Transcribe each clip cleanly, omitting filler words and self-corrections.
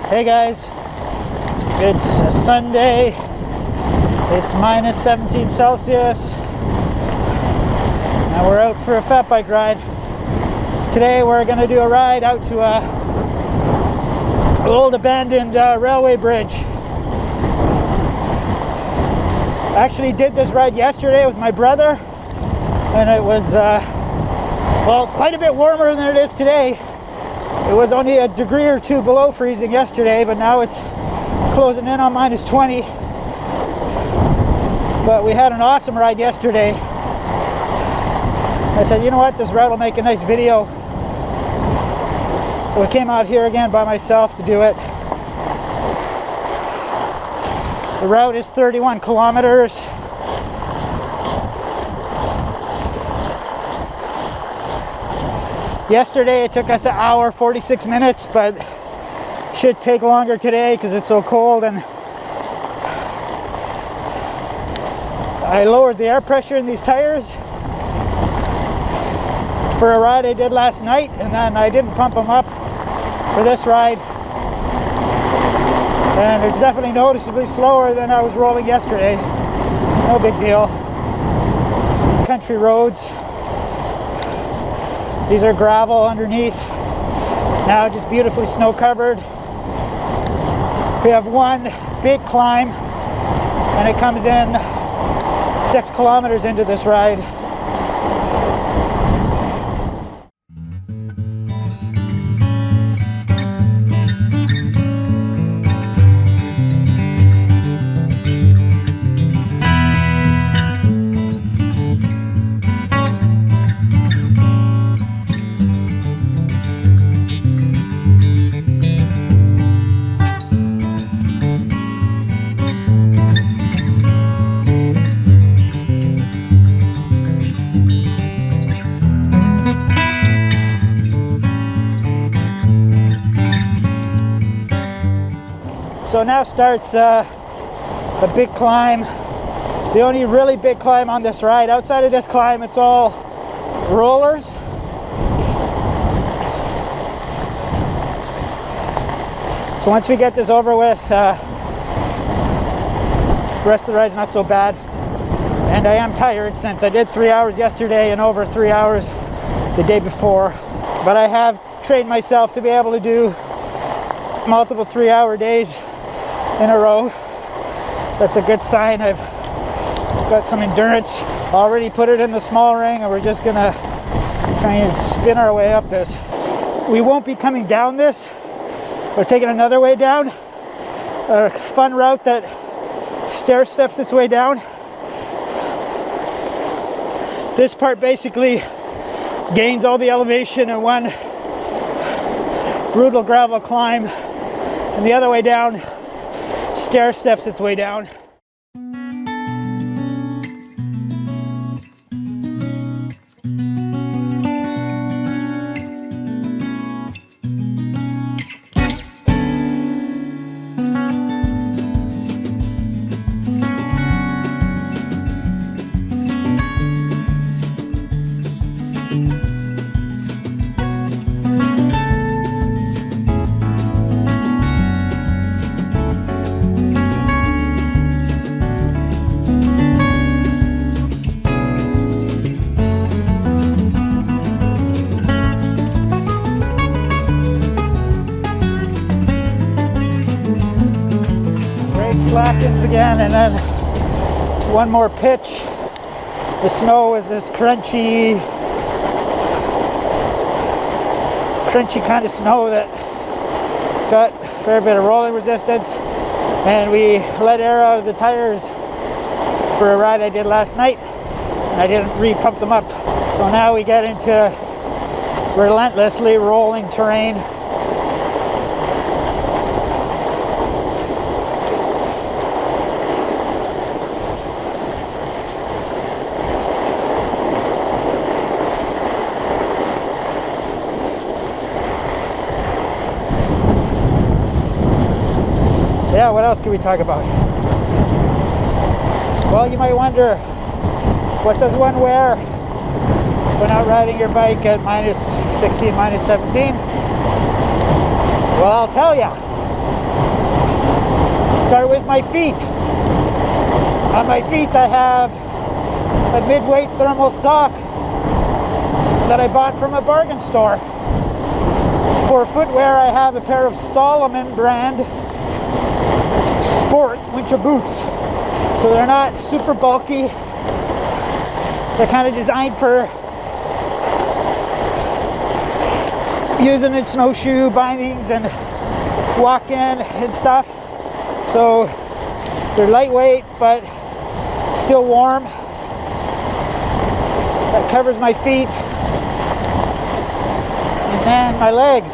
Hey guys, it's a Sunday, it's minus 17 Celsius, and we're out for a fat bike ride. Today we're going to do a ride out to a old abandoned railway bridge. I actually did this ride yesterday with my brother, and it was well, quite a bit warmer than it is today. It was only a degree or two below freezing yesterday, but now it's closing in on minus 20. But we had an awesome ride yesterday. I said, you know what, this route will make a nice video. So I came out here again by myself to do it. The route is 31 kilometers. Yesterday it took us an hour 46 minutes, but should take longer today because it's so cold, and I lowered the air pressure in these tires for a ride I did last night, and then I didn't pump them up for this ride, and it's definitely noticeably slower than I was rolling yesterday. No big deal. Country roads. These are gravel underneath. Now just beautifully snow covered. We have one big climb, and it comes in 6 kilometers into this ride. So now starts a big climb, the only really big climb on this ride. Outside of this climb, it's all rollers. So once we get this over with, the rest of the ride's not so bad. And I am tired since I did 3 hours yesterday and over 3 hours the day before. But I have trained myself to be able to do multiple 3-hour days in a row. That's a good sign. I've got some endurance. Already put it in the small ring, and we're just gonna try and spin our way up this. We won't be coming down this. We're taking another way down, a fun route that stair steps its way down. This part basically gains all the elevation in one brutal gravel climb, and the other way down stair steps its way down. Slackens again, and then one more pitch. The snow is this crunchy kind of snow that it's got a fair bit of rolling resistance, and we let air out of the tires for a ride I did last night, and I didn't re-pump them up. So now we get into relentlessly rolling terrain. Yeah, what else can we talk about? Well, you might wonder, what does one wear when out riding your bike at minus 16, minus 17? Well, I'll tell you. Start with my feet. On my feet I have a mid-weight thermal sock that I bought from a bargain store. For footwear I have a pair of Solomon brand sport winter boots. So they're not super bulky. They're kind of designed for using in snowshoe bindings and walk-in and stuff. So they're lightweight but still warm. That covers my feet. And then my legs.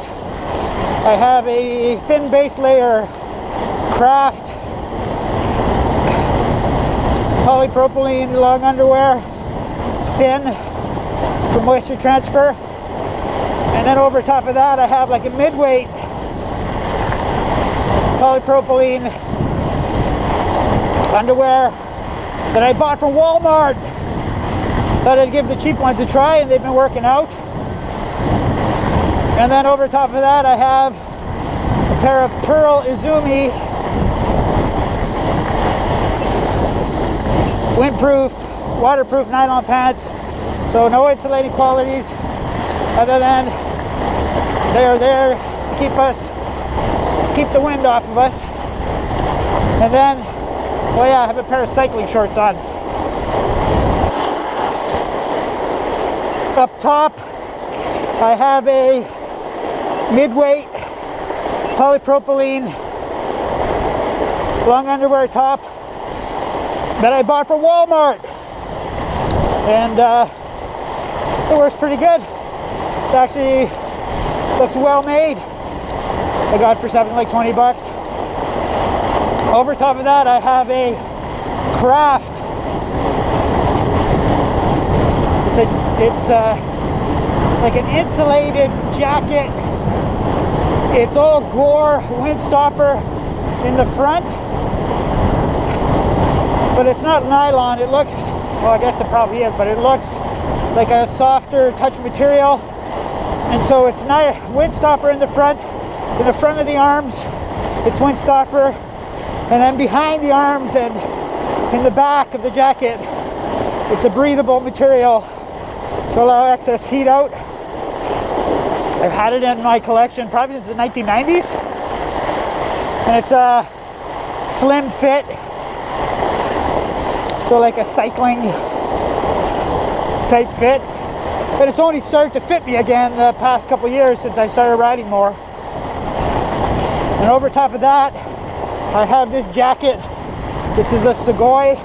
I have a thin base layer Craft polypropylene long underwear, thin for moisture transfer. And then over top of that I have like a mid-weight polypropylene underwear that I bought from Walmart. Thought I'd give the cheap ones a try, and they've been working out. And then over top of that I have a pair of Pearl Izumi windproof, waterproof nylon pants. So no insulating qualities other than they are there to keep the wind off of us. And then, oh yeah, I have a pair of cycling shorts on. Up top I have a mid-weight polypropylene long underwear top that I bought from Walmart, and it works pretty good. It actually looks well made. I got it for something like 20 bucks. Over top of that I have a Craft. It's like an insulated jacket. It's all Gore windstopper in the front, but it's not nylon. It looks, well, I guess it probably is, but it looks like a softer touch material. And so it's not windstopper in the front of the arms, it's windstopper, and then behind the arms and in the back of the jacket, it's a breathable material to allow excess heat out. I've had it in my collection probably since the 1990s, and it's a slim fit, so like a cycling type fit, but it's only started to fit me again the past couple years since I started riding more. And over top of that I have this jacket. This is a Segoy.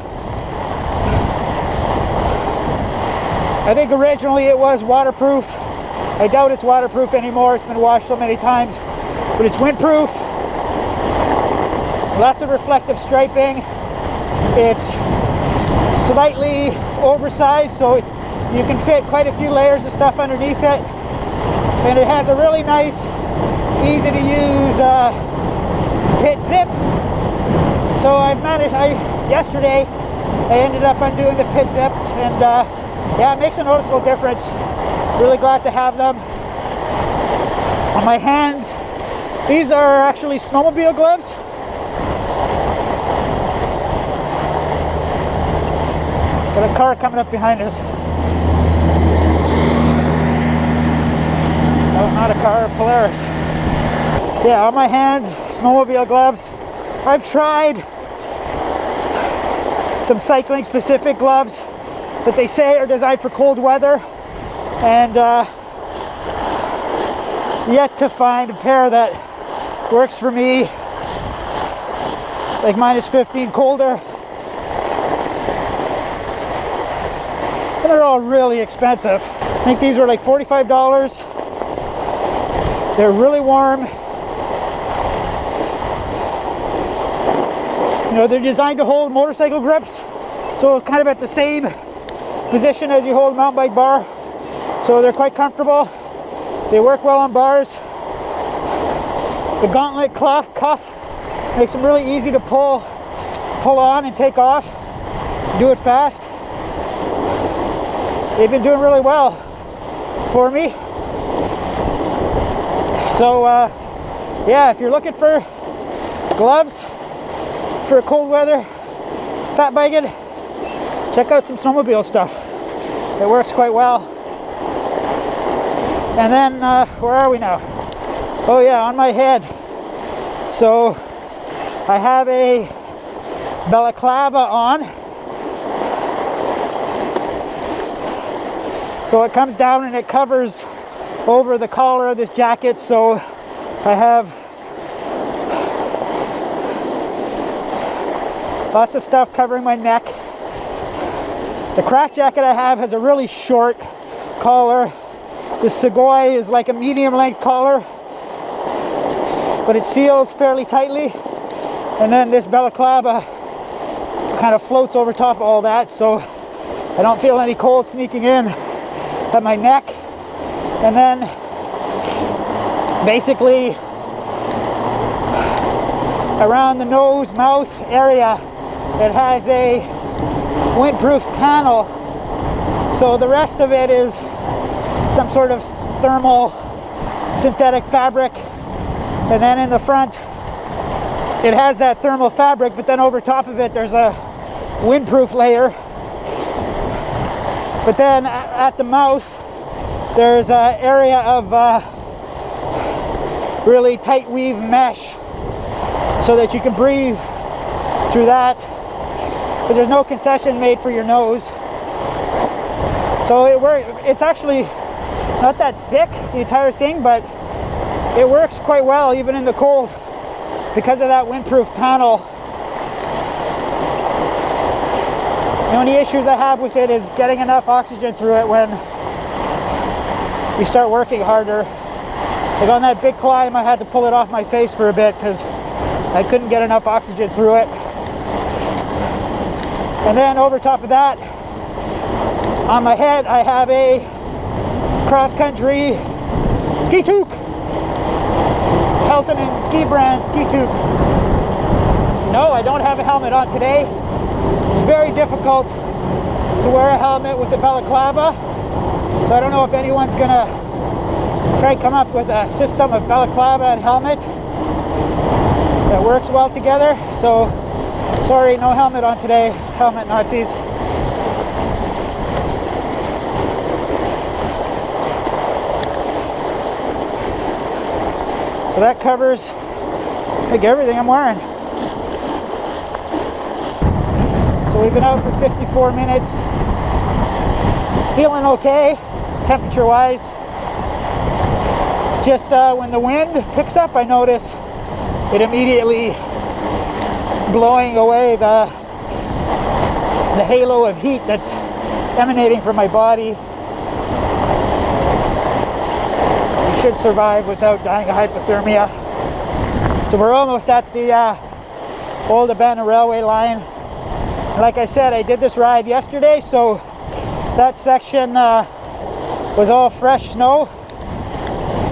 I think originally it was waterproof. I doubt it's waterproof anymore. It's been washed so many times, but it's windproof. Lots of reflective striping. It's slightly oversized, so you can fit quite a few layers of stuff underneath it. And it has a really nice, easy to use pit zip. So yesterday I ended up undoing the pit zips, and yeah, it makes a noticeable difference. Really glad to have them. On my hands, these are actually snowmobile gloves. Got a car coming up behind us. No, not a car, a Polaris. Yeah, on my hands, snowmobile gloves. I've tried some cycling specific gloves that they say are designed for cold weather, and yet to find a pair that works for me, like -15 colder. And they're all really expensive. I think these were like $45. They're really warm. You know, they're designed to hold motorcycle grips, so kind of at the same position as you hold a mountain bike bar. So they're quite comfortable. They work well on bars. The gauntlet cuff makes them really easy to pull on and take off. Do it fast. They've been doing really well for me. So yeah, if you're looking for gloves for cold weather, fat biking, check out some snowmobile stuff. It works quite well. And then, where are we now? Oh yeah, on my head. So, I have a balaclava on. So it comes down and it covers over the collar of this jacket, so I have lots of stuff covering my neck. The craft jacket I have has a really short collar. The Segoy is like a medium length collar, but it seals fairly tightly. And then this balaclava kind of floats over top of all that, so I don't feel any cold sneaking in at my neck. And then basically around the nose, mouth area, it has a windproof panel. So the rest of it is some sort of thermal synthetic fabric. And then in the front, it has that thermal fabric, but then over top of it, there's a windproof layer. But then at the mouth, there's an area of really tight weave mesh so that you can breathe through that. But there's no concession made for your nose. So it's actually not that thick, the entire thing, but it works quite well even in the cold because of that windproof panel. The only issues I have with it is getting enough oxygen through it when we start working harder. Like on that big climb, I had to pull it off my face for a bit because I couldn't get enough oxygen through it. And then over top of that, on my head, I have a cross-country ski toque. Pelton and Ski brand ski toque. No, I don't have a helmet on today. It's very difficult to wear a helmet with a balaclava. So I don't know if anyone's gonna try to come up with a system of balaclava and helmet that works well together. So sorry, no helmet on today, helmet Nazis. So that covers, I think, everything I'm wearing. So we've been out for 54 minutes. Feeling okay, temperature-wise. It's just when the wind picks up, I notice it immediately blowing away the halo of heat that's emanating from my body. You should survive without dying of hypothermia. So we're almost at the old abandoned railway line. Like I said, I did this ride yesterday, so that section was all fresh snow.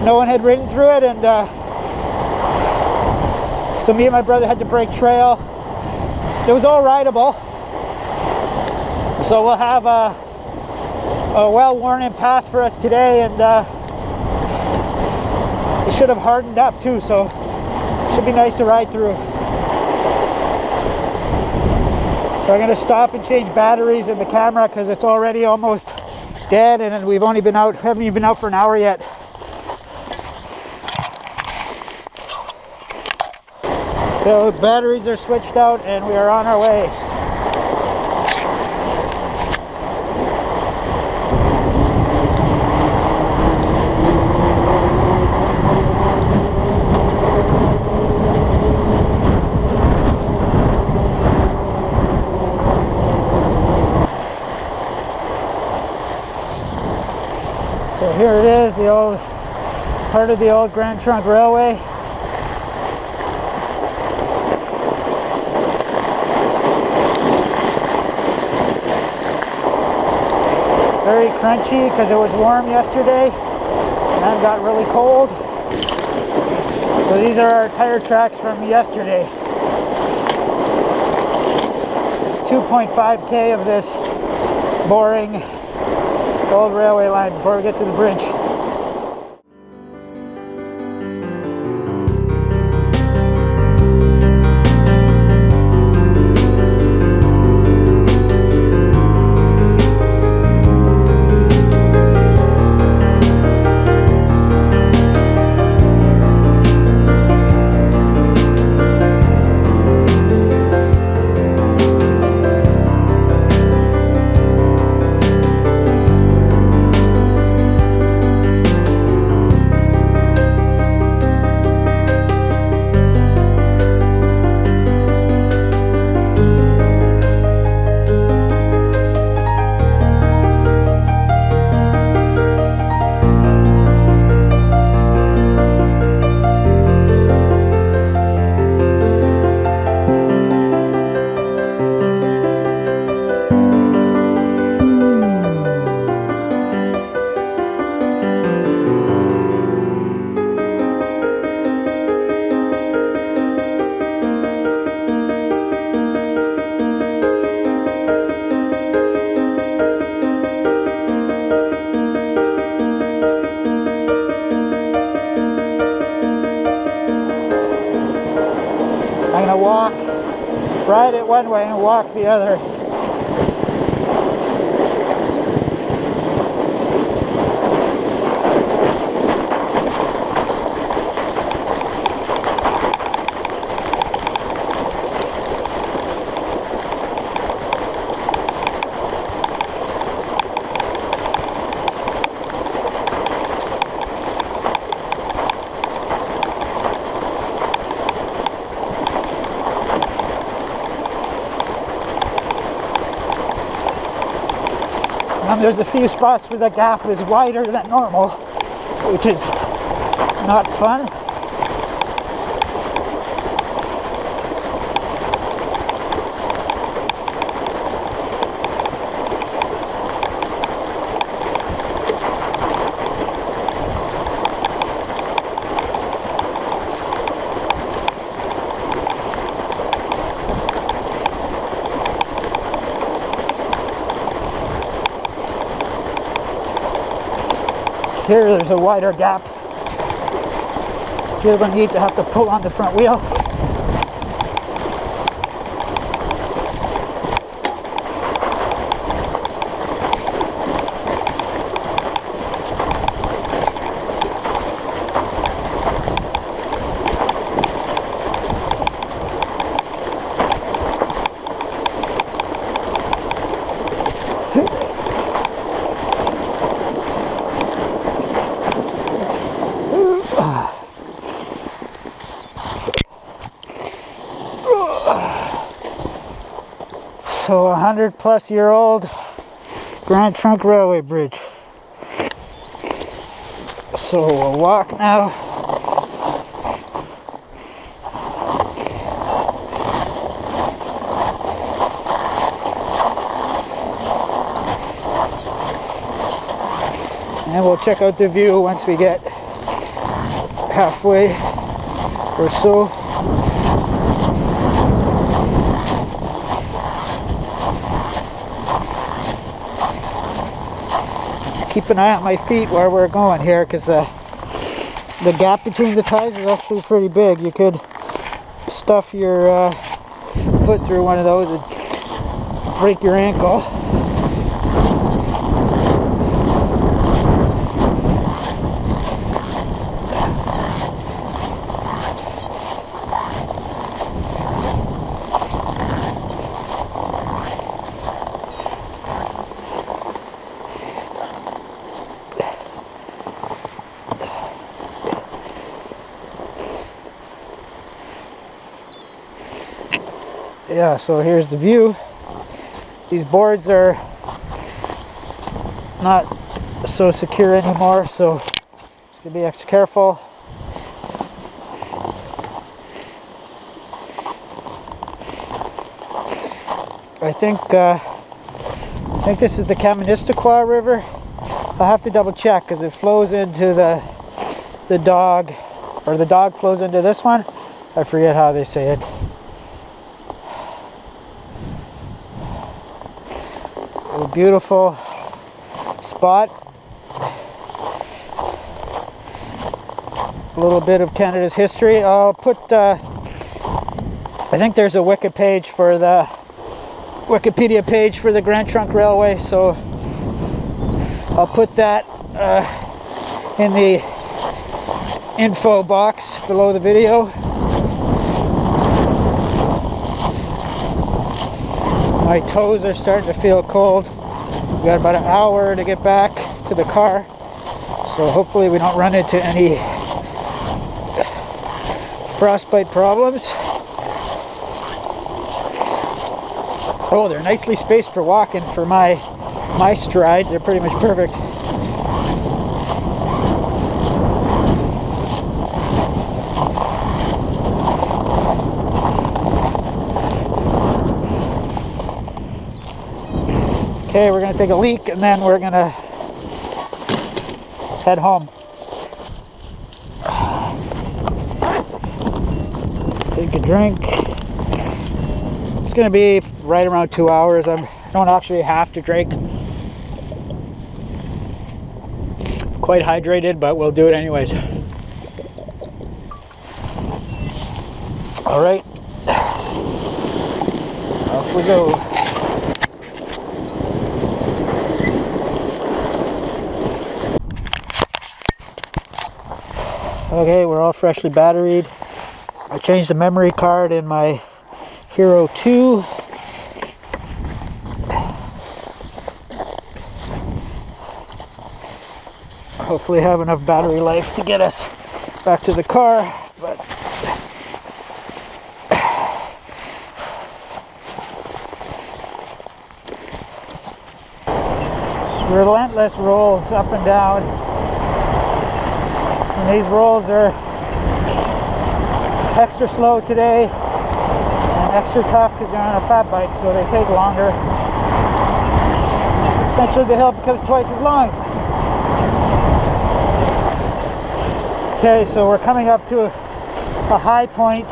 No one had ridden through it, and so me and my brother had to break trail. It was all rideable. So we'll have a well-worn-in path for us today, and it should have hardened up too, so it should be nice to ride through. So I'm going to stop and change batteries in the camera because it's already almost dead, and we've only been out, haven't even been out for an hour yet. So batteries are switched out and we are on our way. So here it is, the old part of the old Grand Trunk Railway. Very crunchy because it was warm yesterday and got really cold. So these are our tire tracks from yesterday. 2.5K of this boring old railway line before we get to the bridge. gonna walk, ride it one way and walk the other. And there's a few spots where the gap is wider than normal, which is not fun. Here there's a wider gap. You're going to need to have to pull on the front wheel. So 100-plus-year-old Grand Trunk Railway Bridge. So we'll walk now. And we'll check out the view once we get halfway or so. Keep an eye on my feet where we're going here, because the gap between the ties is actually pretty big. You could stuff your foot through one of those and break your ankle. Yeah, so here's the view. These boards are not so secure anymore, so just gonna be extra careful. I think this is the Kaministiquia River. I'll have to double check because it flows into the Dog, or the Dog flows into this one. I forget how they say it. A beautiful spot. A little bit of Canada's history. I'll put I think there's a Wikipedia page for the Grand Trunk Railway, so I'll put that in the info box below the video. My toes are starting to feel cold. We got about an hour to get back to the car, so hopefully we don't run into any frostbite problems. Oh, they're nicely spaced for walking for my stride. They're pretty much perfect. Okay, we're gonna take a leak and then we're gonna head home. Take a drink. It's gonna be right around 2 hours. I don't actually have to drink. Quite hydrated, but we'll do it anyways. All right. Off we go. Okay, we're all freshly batteried. I changed the memory card in my Hero3. Hopefully have enough battery life to get us back to the car, but just relentless rolls up and down. And these rolls are extra slow today and extra tough because they're on a fat bike, so they take longer. Essentially the hill becomes twice as long. Okay, so we're coming up to a high point.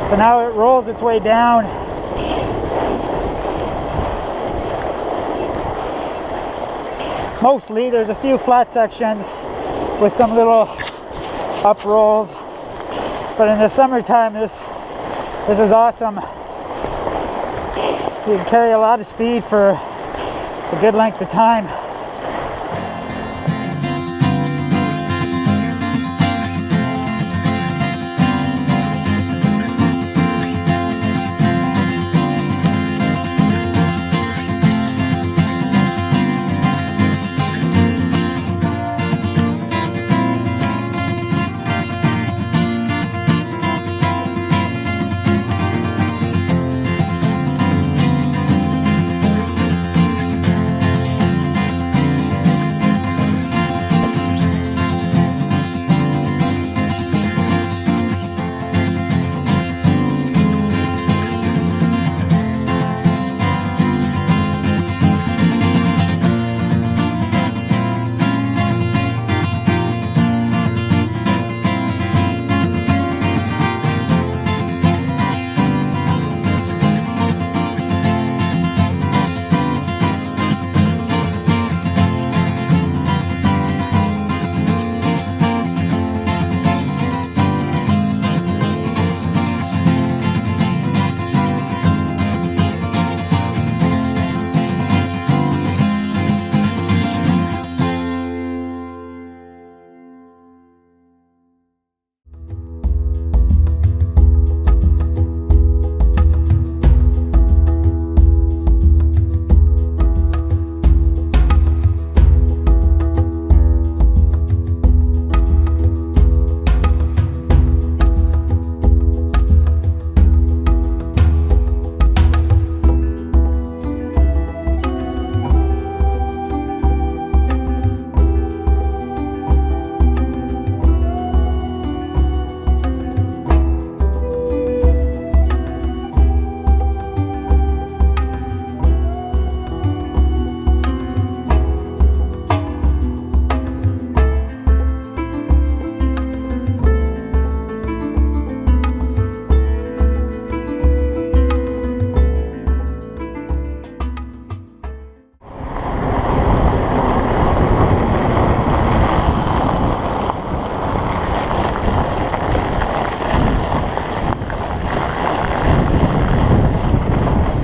So now it rolls its way down. Mostly, there's a few flat sections with some little up rolls. But in the summertime, this is awesome. You can carry a lot of speed for a good length of time.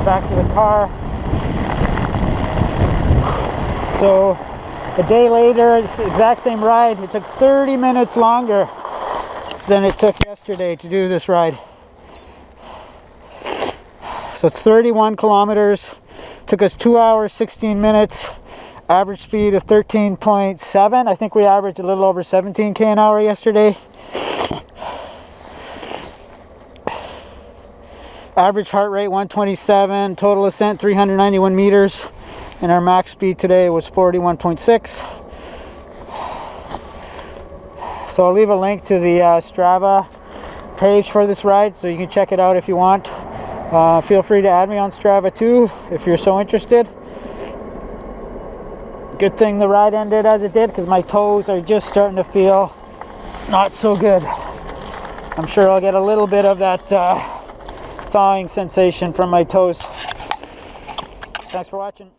Back to the car. So a day later, it's the exact same ride. It took 30 minutes longer than it took yesterday to do this ride. So it's 31 kilometers. Took us 2 hours, 16 minutes. Average speed of 13.7. I think we averaged a little over 17k an hour yesterday. Average heart rate 127, total ascent 391 meters, and our max speed today was 41.6. So I'll leave a link to the Strava page for this ride so you can check it out if you want. Feel free to add me on Strava too if you're so interested. Good thing the ride ended as it did because my toes are just starting to feel not so good. I'm sure I'll get a little bit of that thawing sensation from my toes. Thanks for watching.